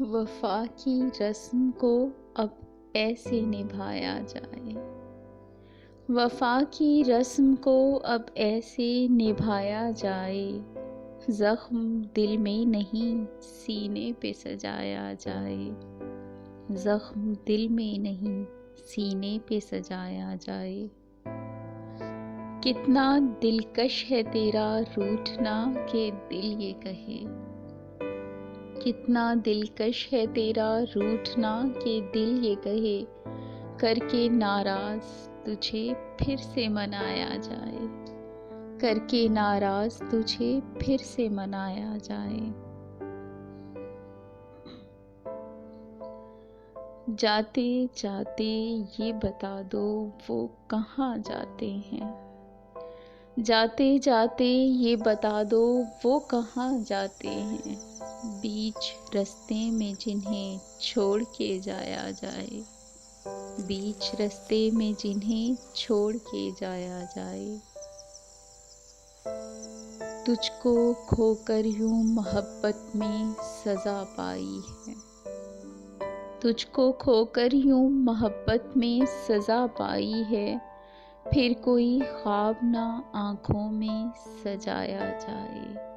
वफ़ा की रस्म को अब ऐसे निभाया जाए। वफ़ा की रस्म को अब ऐसे निभाया जाए। ज़ख्म दिल में नहीं सीने पे सजाया जाए। ज़ख्म दिल में नहीं सीने पे सजाया जाए। कितना दिलकश है तेरा रूठना के दिल ये कहे। कितना दिलकश है तेरा रूठना के दिल ये कहे। करके नाराज़ तुझे फिर से मनाया जाए। करके नाराज़ तुझे फिर से मनाया जाए। जाते जाते ये बता दो वो कहाँ जाते हैं। जाते जाते ये बता दो वो कहाँ जाते हैं। बीच रास्ते में जिन्हें छोड़ के जाया जाए। बीच रास्ते में जिन्हें छोड़ के जाया जाए। तुझको खोकर यूं मोहब्बत में सजा पाई है। तुझको खोकर यूं मोहब्बत में सजा पाई है। फिर कोई ख्वाब ना आँखों में सजाया जाए।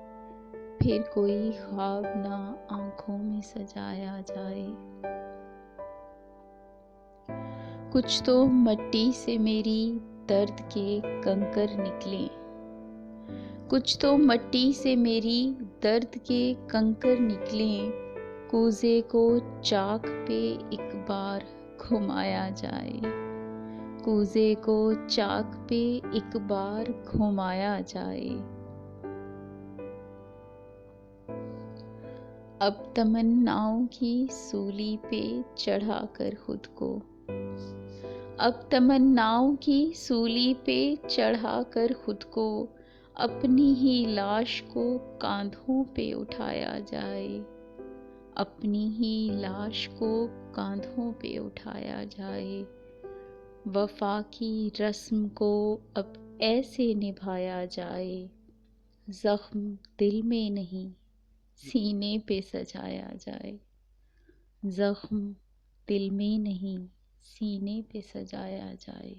फिर कोई ख्वाब ना आँखों में सजाया जाए। कुछ तो मिट्टी से मेरी दर्द के कंकर निकले। कुछ तो मिट्टी से मेरी दर्द के कंकर निकले। कूज़े को चाक पे एक बार घुमाया जाए। कूज़े को चाक पे एक बार घुमाया जाए। अब तमन्नाओं की सूली पे चढ़ाकर खुद को। अब तमन्नाओं की सूली पे चढ़ाकर खुद को अपनी ही लाश को कांधों पे उठाया जाए। अपनी ही लाश को कांधों पे उठाया जाए। वफ़ा की रस्म को अब ऐसे निभाया जाए। ज़ख्म दिल में नहीं सीने पे सजाया जाए। ज़ख्म दिल में नहीं सीने पे सजाया जाए।